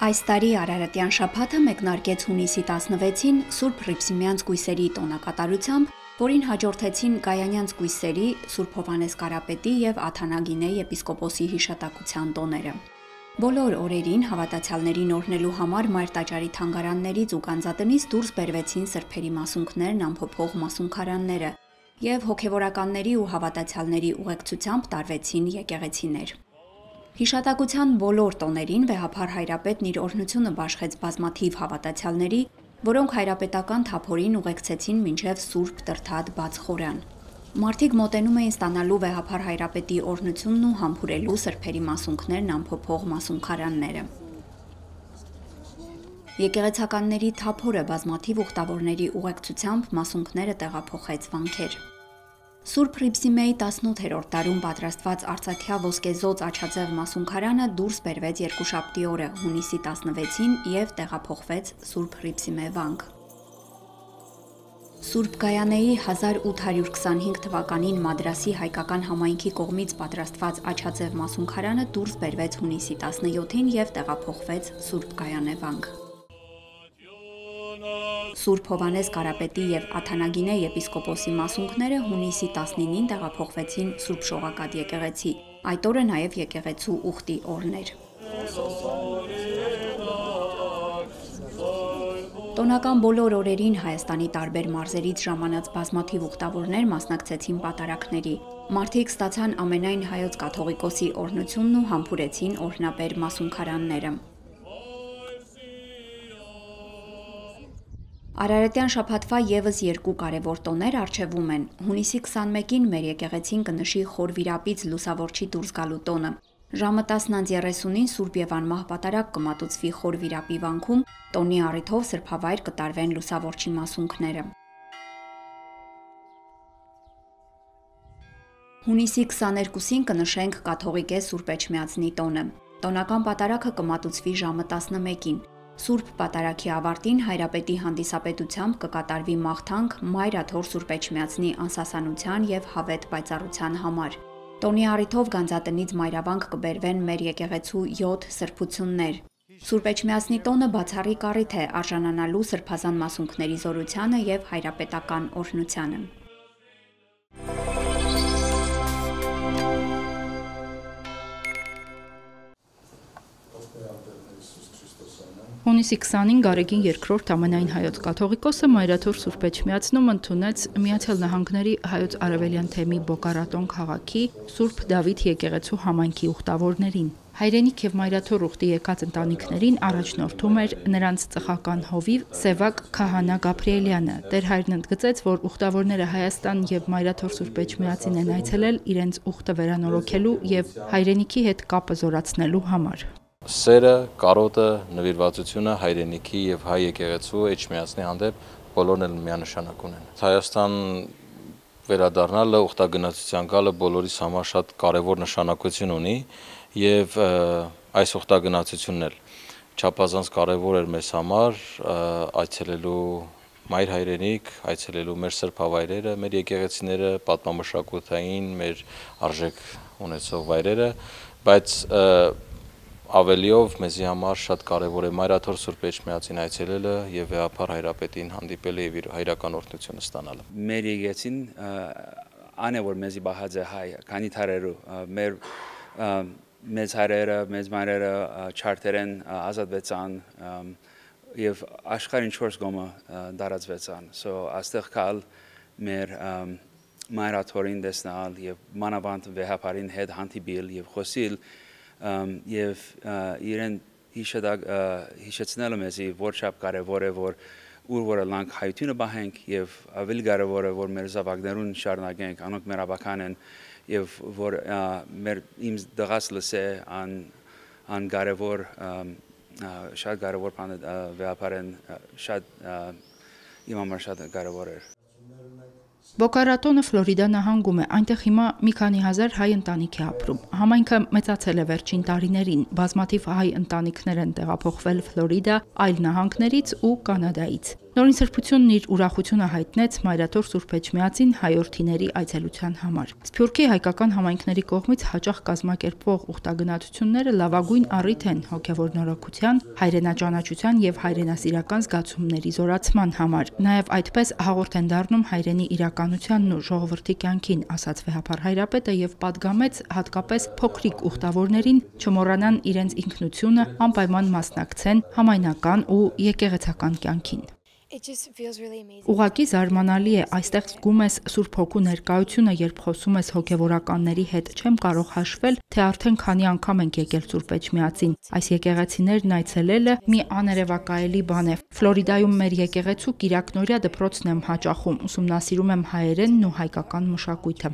Այս տարի Արարատյան շաբաթը մեկնարկեց հունիսի 16-ին Սուրբ Հռիփսիմեանց կույսերի տոնակատարությամբ, որին հաջորդեցին Գայանյանց կույսերի, Սուրբ Հովհաննես Կարապետի և Աթանագինե եպիսկոպոսի հիշատակության տոները։ Բոլոր օրերին հավատացյալներին օրհնելու համար Մայր տաճարի թանգարաններից ու գանձատնից դուրս բերվեցին սրբերի մասունքներն, անփոփոխ մասունքարանները և հոգևորականների ու հավատացյալների ուղեկցությամբ տարվեցին եկեղեցիներ։ Հիշատակության բոլոր տոներին վեհափառ հայրապետն իր օրհնությունը բաշխեց բազմաթիվ հավատացյալների, որոնք հայրապետական թափորին ուղեկցեցին մինչև Սուրբ Տրթատ բաց խորան։ Մարդիկ մոտենում էին ստանալու վեհափառ հայրապետի օրհնությունն ու համբուրելու սրբերի մասունքներն, անփոփոխ մասունքարանները։ Եկեղեցականների թափորը բազմաթիվ ուխտավորների ուղեկցությամբ մասունքները տեղափոխեց վանքեր։ Սուրբ Հռիփսիմեի 18-րդ տարում պատրաստված արծաթյա ոսկեզոծ աջածեղ մասունքարանը դուրս բերվեց երկուշաբթի օրը, հունիսի 16-ին և տեղափոխվեց Սուրբ Հռիփսիմե վանք։ Սուրբ Գայանեի 1825 թվականին Մադրասի հայկական համայնքի կողմից պատրաստված աջածեղ մասունքարանը դուրս բերվեց հունիսի 17-ին և տեղափոխվեց Սուրբ Գայանե վանք։ Սուրբ Հովհաննես Կարապետի և Աթանագինե եպիսկոպոսի մասունքները հունիսի 19-ին տեղափոխվեցին Սուրբ Շողակաթ եկեղեցի, այդ օրը նաև եկեղեցու ուխտի օրն էր։ Տոնական բոլոր օրերին Հայաստանի տարբեր մարզերից ժամանած բազմաթիվ ուխտավորներ մասնակցեցին պատարագների։ Մարդիկ ստացան ամենայն Հայոց կաթողիկոսի օրհնությունն ու համբուրեցին օրհնաբեր մասունքարանները։ Արարատյան շաբաթվա ևս երկու կարևոր տոներ առջևում են։ Հունիսի 21-ին մեր եկեղեցին կնշի Խոր Վիրապից Լուսավորչի դուրս գալու տոնը։ Ժամը 10:30-ին Սուրբ և անմահ պատարագ կմատուցվի Խոր Վիրապի վանքում, տոնի առիթով սրբավայր կտարվեն Լուսավորչի մասունքները։ Հունիսի 22-ին կնշենք կաթողիկե Սուրբ Էջմիածնի տոնը։ Տոնական պատարագը կմատուցվի ժամը 11-ին։ Սուրբ պատարագի ավարտին հայրապետի հանդիսապետությամբ կկատարվի մաղթանք Մայր Աթոռ Սուրբ Էջմիածնի անսասանության և հավետ պայծառության համար։ Տոնի առիթով գանձատնից մայրավանք կբերվեն մեր եկեղեցու 7 սրբություններ։ Սուրբ Էջմիածնի տոնը բացառիկ առիթ է արժանանալու սրբազան մասունքների զորությանը և հայրապետական օրհնությանը։ Հունիսի 20-ին Գարեգին II ամենայն հայոց կաթողիկոսը Մայր Աթոռ Սուրբ Էջմիածնում ընդունեց Միացյալ Նահանգների Հայոց Արևելյան թեմի Բոկարատոն քաղաքի Սուրբ Դավիթ եկեղեցու համայնքի ուխտավորներին։ Հայրենիք և Մայր Աթոռ ուխտի եկած ընտանիքներին առաջնորդում էր նրանց ծխական հովիվ Սևակ Քահանա Գաբրիելյանը։ Տեր հայրն ընդգծեց, որ ուխտավորները Հայաստան և Մայր Աթոռ Սուրբ Էջմիածին են այցելել իրենց ուխտը վերանորոգելու և հայրենիքի հետ կապը զորացնելու համար։ Սերը, կարոտը, նվիրվածությունը հայրենիքի և հայ եկեղեցու Էջմիածնի հանդեպ բոլորն էլ միանշանակ ունեն։ Հայաստան վերադառնալը, ուխտագնացության գալը բոլորիս համար շատ կարևոր նշանակություն ունի և այս ուխտագնացությունն էլ չափազանց կարևոր էր մեզ համար այցելելու մայր հայրենիք, այցելելու մեր սրբավայրերը, մեր եկեղեցիները, պատմամշակութային, մեր արժեք ունեցող վայրերը, բայց ավելիով մեզի համար շատ կարևոր է Մայր Աթոռ Սուրբ Էջմիածին այցելելը եւ վեհափառ հայրապետին հանդիպելը եւ իր հայրական օրհնությունը ստանալը։ Մեր եկեղեցին անե որ մեզի բահած է հայ, քանի թարերու մեր մեծ հայրերը, մեծ մայրերը չարտերեն ազատվեցան եւ աշխարհին 4 գոմը դարածվեցան։ Աստեղ կալ մեր Մայր Աթոռին տեսնալ եւ մանավանդ վեհափառին հետ հանդիպել եւ խոսել և իրեն հիշեցնելը մեզի որչապ կարևոր է, որ ուր որ լանք հայությունը բահենք և ավելի կարևոր է, որ մեր զավակներուն շարունակենք, անոնք մեր ավական են և որ իմ դղաս լսե ան կարևոր, շատ կարևոր բան վեհափառ են, իմ համար շատ կարևոր էր։ Բոկարատոնը Ֆլորիդա նահանգում է, այնտեղ հիմա մի քանի հազար հայ ընտանիք է ապրում։ Համայնքը մեծացել է վերջին տարիներին, բազմաթիվ հայ ընտանիքներ են տեղափոխվել Ֆլորիդա, այլ նահանգներից ու Կանադայից։ Նորին սրբությունն իր ուրախությունը հայտնեց Մայրաթոր Սուրբ Էջմիածին հայորդիների այցելության համար։ Սփյուռքի հայկական համայնքների կողմից հաճախ կազմակերպվող ուխտագնացությունները լավագույն առիթ են հոգևոր նորոգության, հայրենաճանաչության եւ հայրենասիրական զգացումների զորացման համար։ Նաեւ այդպես հաղորդ են դառնում հայրենի իրականությանն ու ժողովրդի կյանքին, ասաց վեհապար հայրապետը եւ պատգամեց հատկապես փոքրիկ ուխտավորներին չմոռանան իրենց ինքնությունը, անպայման մասնակցեն համայնական ու եկեղեցական կյանքին։ Ուղղակի զարմանալի է, այստեղ զգում ես Սուրբ Հոգու ներկայությունը, երբ խոսում ես հոգևորականների հետ, չեմ կարող հաշվել, թե արդեն քանի անգամ ենք եկել Սուրբ Էջմիածին։ Այս եկեղեցիներն այցելելը մի աներևակայելի բան է։ Ֆլորիդայում մեր եկեղեցու Կիրակնօրյա դպրոցն եմ հաճախում, ուսումնասիրում եմ հայերենն ու հայկական մշակույթը։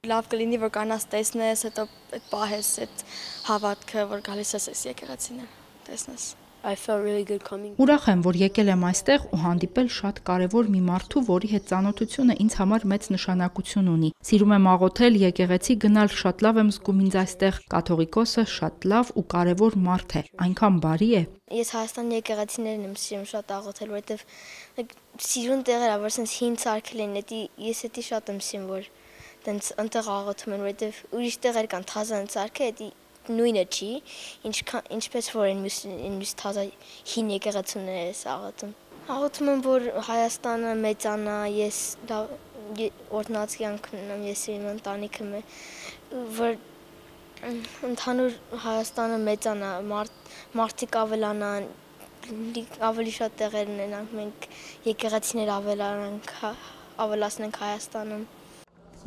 Լավ կլինի, որ կանաս տեսնես, հետո այդ պահես այդ հավատքը, որ գալիս ես այս եկեղեցին տեսնես։ Ուրախ եմ, որ եկել եմ այստեղ ու հանդիպել շատ կարևոր մի մարդու, որի հետ ծանոթությունը ինձ համար մեծ նշանակություն ունի։ Սիրում եմ աղոթել, եկեղեցի գնալ, շատ լավ եմ զգում ինձ այստեղ։ Կաթողիկոսը շատ լավ ու կարևոր մարդ է, այնքան բարի է։ Ես Հայաստանի եկեղեցիներն եմ սիրում շատ աղոթել, որովհետև սիրուն տեղեր ա, որ sense հին ցարքել են, ես էդի շատ եմ սիրում, որ տենց ընտեղ աղոթում են, որովհետև ուրիշ տեղեր կան թազան ցարքը, էդի նույնը չի, ինչպես որ մյուս թազա հին եկեղեցիները ես աղոթում։ Աղոթում եմ, որ Հայաստանը մեծանա, ես օրհնած կյանք ունենամ, ես իմ ընտանիքը, որ ընդհանուր Հայաստանը մեծանա, մարդիկ ավելանան, ավելի շատ տեղեր ունենանք, մենք եկեղեցիներ ավելացնենք Հայաստանում։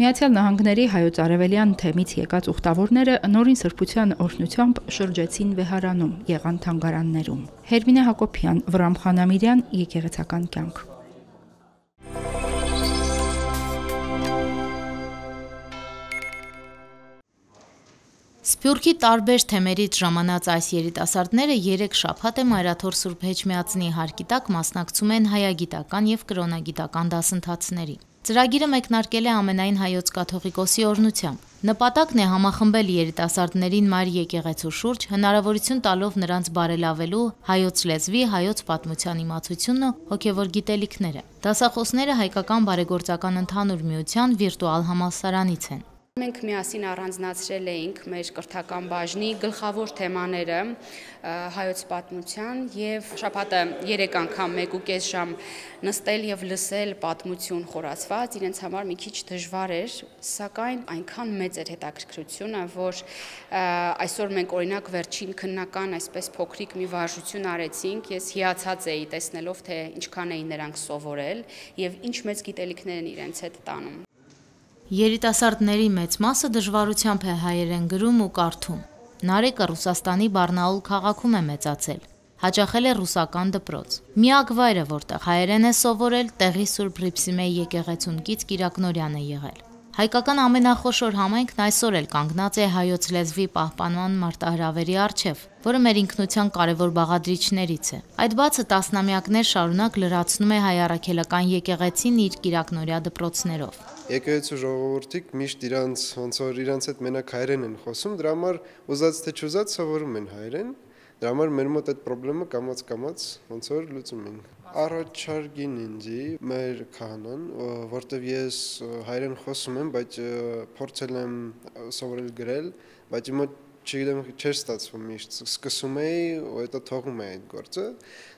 Միացյալ Նահանգների հայոց արևելյան թեմից եկած ուխտավորները նորին սրբության օրհնությամբ շրջեցին վեհարանում, եղան թանգարաններում։ Հերմինե Հակոբյան, Վրամ Խանամիրյան, եկեղեցական կյանք։ Սփյուռքի տարբեր թեմերից ժամանած այս երիտասարդները 3 շաբաթ է Մայրաթոր Սուրբ Էջմիածնի հարկի տակ մասնակցում են հայագիտական եւ կրոնագիտական դասընթացների։ Ծրագիրը մեկնարկել է ամենայն հայոց կաթողիկոսի օրհնությամբ։ Նպատակն է համախմբել երիտասարդներին Մայր եկեղեցու շուրջ, հնարավորություն տալով նրանց բարելավելու հայոց լեզվի, հայոց պատմության իմացությունն ու հոգևոր գիտելիքները։ Դասախոսները հայկական բարեգործական ընդհանուր միության վիրտուալ համալսարանից են։ Մենք միասին առանձնացրել էինք մեր կրթական բաժնի գլխավոր թեմաները հայոց պատմության եւ շաբաթը 3 անգամ 1.5 ժամ նստել եւ լսել պատմություն խորացված իրենց համար մի քիչ դժվար էր, սակայն այնքան մեծ էր հետաքրքրությունը, որ այսօր մենք օրինակ վերջին քննական այսպես փոքրիկ մի վարժություն արեցինք, ես հիացած էի տեսնելով թե ինչքան էին նրանք սովորել եւ ինչ մեծ գիտելիքներ են իրենց հետ տանում։ Երիտասարդների մեծ մասը դժվարությամբ է հայերեն գրում ու կարդում։ Նարեկը Ռուսաստանի Բարնաուլ քաղաքում է մեծացել։ Հաճախել է ռուսական դպրոց։ Միակ վայրը, որտեղ հայերեն է սովորել, տեղի Սուրբ Հռիփսիմեի եկեղեցուն կից Կիրակնօրյան է եղել։ Հայկական ամենախոշոր համայնքն այսօր էլ կանգնած է հայոց լեզվի պահպանման մարտահրավերի առջև, որը մեր ինքնության կարևոր բաղադրիչներից է։ Այդ բացը տասնամյակներ շարունակ լրացնում է հայ առաքելական եկեղեցին իր Կիրակնօրյա դպրոցներով։ Եկեղեցու ժողովուրդիկ միշտ իրանց հետ մենակ հայերեն են խոսում, դրա համար ուզած թե չուզած սովորում են հայերեն, դրա համար մեր մոտ այդ խնդրումը կամաց ոնց որ լուծում ենք։ Առաջարկին ինձի մեր քահանան, որտեվ ես հայերեն խոսում եմ, բայց փորձել եմ սովորել գրել, բայց իմ մոտ չգիտեմ, չէր ստացվում միշտ, սկսում էի ու հետո թողում էի այդ գործը։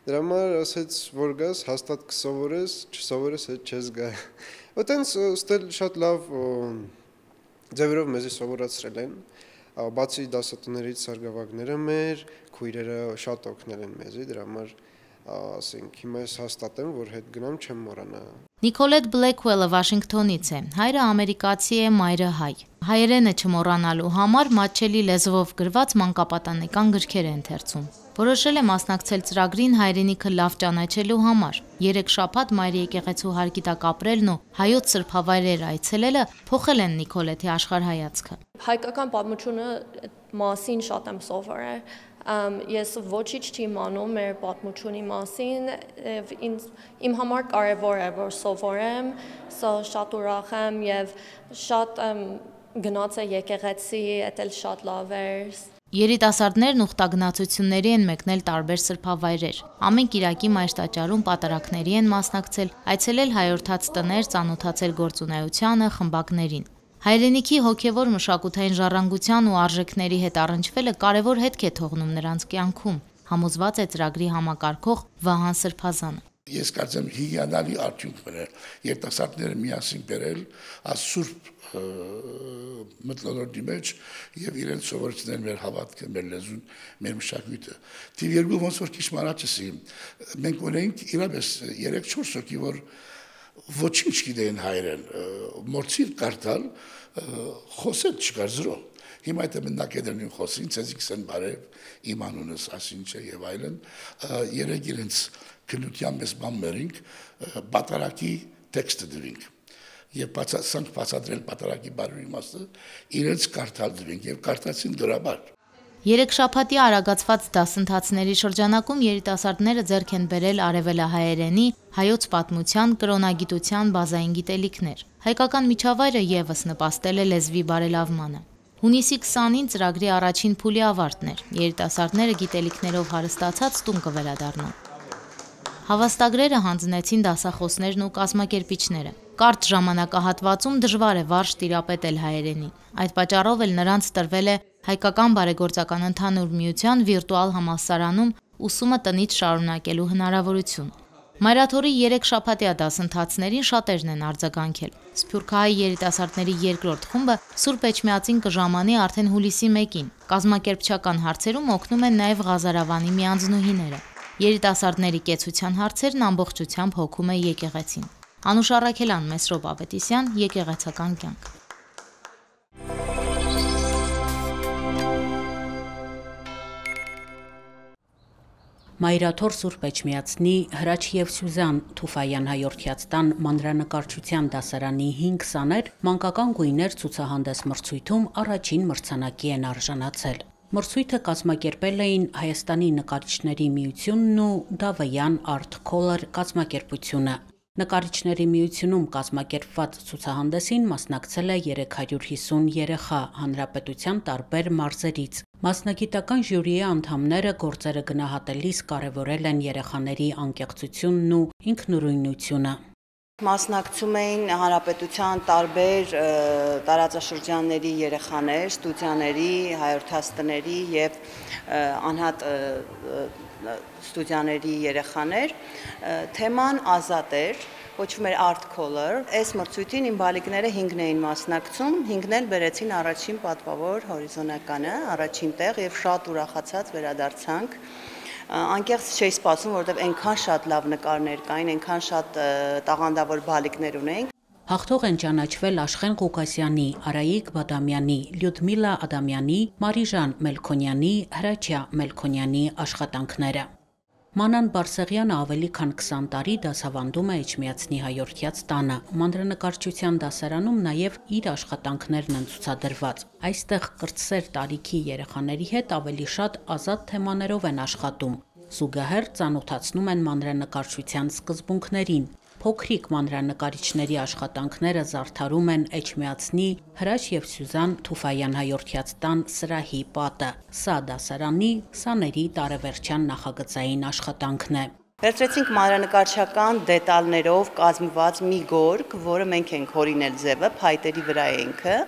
Դրա համար ասեց, որ գաս, հաստատ կսովորես, չսովորես հետ չես գա։ Այդտենց ստել շատ լավ ձևերով մեզի սովորացրել են, բացի դասատուներից սարգսակները մեր, քույրերը շատ օգնել են մեզի, դրա համար ասենք հիմա ես հաստատ եմ, որ հետ գնամ չեմ մոռանա։ Նիկոլետ Բլեքվելը Վաշինգտոնից է, հայրը ամերիկացի է, մայրը հայ։ Հայերենը չմոռանալու համար մատչելի լեզվով գրված մանկապատանեկան գրքեր է ընթերցում։ Որոշել է մասնակցել ծրագրին հայրենիքը լավ ճանաչելու համար։ 3 շաբաթ Մայր եկեղեցու հարկի տակ ապրելն ու հայոց սրբավայրեր այցելելը փոխել են Նիկոլետի աշխարհայացքը։ Հայկական պատմությունը մասին շատ եմ սովորել։ Ես ոչինչ չիմանում մեր պատմությունի մասին, իմ համար կարևոր է, որ սովորեմ, շատ ուրախ եմ եւ շատ գնաց է եկեղեցի, էդ էլ շատ լավ էր։ Երիտասարդներն ուխտագնացությունների են մեկնել տարբեր սրբավայրեր։ Ամեն կիրակի մայր տաճարում պատարակների են մասնակցել, այցելել հայորդաց տներ, ծանոթացել գործունեությանը, խմբակներին։ Հայրենիքի հոգևոր մշակութային ժառանգության ու արժեքների հետ առնչվելը կարևոր հետք է թողնում նրանց կյանքում, համոզված է ծրագրի համակարգող Վահան Սրբազանը։ Ես կարծեմ հիանալի արդյունք բերել, երիտասարդները միասին բերել սուրբ մթնոլորտի մեջ եւ իրենց սովորեցնել մեր հավատքը, մեր լեզուն, մեր մշակույթը։ Թիվ երկու ոնց որ քիչ մարաճսի մենք ունենք իրապես 3-4 հոգի, որ ոչինչ գիտեն հայերեն, մորցիր կարդալ, խոսել չկար զրո։ Հիմա այդ մնակեդերին խոսին, ցեզիկ սեն բարև, իմ անունս ասինչ է եւ այլն, երեք իրենց քննության մեզ բան մերինք, պատարակի տեքստը դրինք։ Եվ բացասանք բացատրել պատարակի բարի իմաստը, իրենց կարդալ դրինք եւ կարդացին դրաբար։ Երեքշաբաթի արագացված դասընթացների շրջանակում երիտասարդները ձեռք են բերել արևելահայերենի, հայոց պատմության, կրոնագիտության բազային գիտելիքներ։ Հայկական միջավայրը եւս նպաստել է լեզվի բարելավմանը։ Հունիսի 20-ին ծրագրի առաջին փուլի ավարտն էր։ Երիտասարդները գիտելիքներով հարստացած տուն կվերադառնան։ Հավաստագրերը հանձնեցին դասախոսներն ու կազմակերպիչները։ Կարճ ժամանակահատվածում դժվար է վարժ տիրապետել հայերենին։ Այդ պատճառով էլ նրանց տրվել է Հայկական բարեգործական ընդհանուր միության վիրտուալ համալսարանում ուսումը տնից շարունակելու հնարավորություն։ Մայրաթորի 3 շաբաթյա դասընթացներին շատերն են արձագանքել։ Սփյուռքահայ երիտասարդների երկրորդ խումբը Սուրբ Էջմիածին կժամանի արդեն հուլիսի 1-ին։ Կազմակերպչական հարցերում օգնում են նաև Ղազարավանի միանձնուհիները։ Երիտասարդների կեցության հարցերն ամբողջությամբ հոգում է եկեղեցին։ Անուշ Առաքելյան, Մեսրոպ Ավետիսյան, Եկեղեցական կյանք։ Մայրաթոր Սուրբ Էջմիածնի Հրաչ եւ Սյուզան Թուֆայան հայորդյաց տան մանրանկարչության դասարանի 5 սաներ մանկական գույներ ցուցահանդես մրցույթում առաջին մրցանակի են արժանացել։ Մրցույթը կազմակերպել էին Հայաստանի նկարիչների միությունն ու Դավայան Art Color կազմակերպությունը։ Նկարիչների միությունում կազմակերպված ցուցահանդեսին մասնակցել է 350 երեխա հանրապետության տարբեր մարզերից։ Մասնագիտական ժյուրիի անդամները գործերը գնահատելիս կարևորել են երեխաների անկեղծությունն ու ինքնուրույնությունը։ Մասնակցում էին հանրապետության տարբեր տարածաշրջանների երեխաներ, ստուդիաների, հայորդաց տների եւ անհատ ստուդիաների երեխաներ, թեման ազատ էր, կոչվում էր Art Color։ Այս մրցույթին իմ բալիկները 5-ն էին մասնակցում, 5-ն էլ բերեցին առաջին պատվավոր հորիզոնականը, առաջին տեղ եւ շատ ուրախացած վերադարձանք։ Անկեղծ չէի սպասում, որովհետև այնքան շատ լավ նկարներ կային, այնքան շատ տաղանդավոր բալիկներ ունեինք։ Հաղթող են ճանաչվել Աշխեն Ղուկասյանի, Արայիկ Բադամյանի, Լյուդմիլա Ադամյանի, Մարիժան Մելքոնյանի, Հրաչյա Մելքոնյանի աշխատանքները։ Մանան Բարսեղյանը ավելի քան 20 տարի դասավանդում է Էջմիածնի հայորդյաց տանը։ Մանրանկարչության դասարանում նաև իր աշխատանքներն են ցուցադրված։ Այստեղ կրտսեր տարիքի երեխաների հետ ավելի շատ ազատ թեմաներով են աշխատում։ Զուգահեռ ծանոթացնում են մանրանկարչության սկզբունքներին։ Փոքրիկ մանրանկարիչների աշխատանքները զարդարում են Էջմիածնի Հրաչ եւ Սյուզան Թուֆայան հայորդյաց տան սրահի պատը։ Սա դասարանի սաների տարեվերջյան նախագծային աշխատանքն է։ Վերցրեցինք մանրանկարչական դետալներով կազմված մի գորգ, որը մենք ենք հորինել ձևը, փայտերի վրա է ինքը,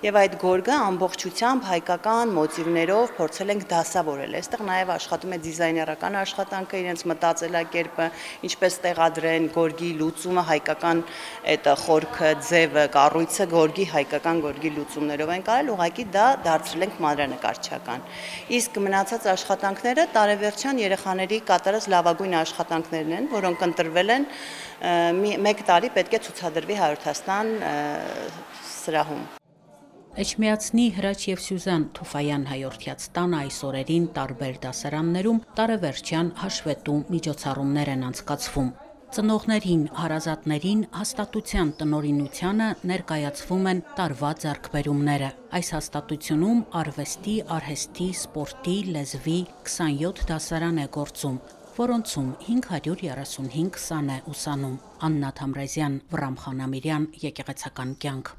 եւ այդ գորգը ամբողջությամբ հայկական մոտիվներով փորձել ենք դասավորել։ Այստեղ նաեւ աշխատում է դիզայներական աշխատանքը, իրենց մտածելակերպը, ինչպես տեղադրեն գորգի լուծումը, հայկական այդ խորքը, ձևը, կառույցը գորգի հայկական գորգի լուծումներով են կարել, ուղղակի դա դարձրել ենք մանրանկարչական։ Իսկ մնացած աշխատանքները տարեվերջյան երեխաների կատարած լավագույն աշխատանքներն են, որոնք ընտրվել են 1 տարի պետք է ցուցադրվի հայորդաստան սրահում։ Էջմիածնի Հրաչ եւ Սյուզան Թուֆայան հայորդյաց տանը այս օրերին տարբեր դասարաններում տարեվերջյան հաշվետու միջոցառումներ են անցկացվում։ Ծնողներին, հարազատներին հաստատության տնօրինությանը ներկայացվում են տարվա ձեռքբերումները։ Այս հաստատությունում արվեստի, արհեստի, սպորտի, լեզվի 27 դասարան է գործում, որոնցում 535 սան է ուսանում։ Աննա Թամրազյան, Վռամ Խանամիրյան, Եկեղեցական կյանք։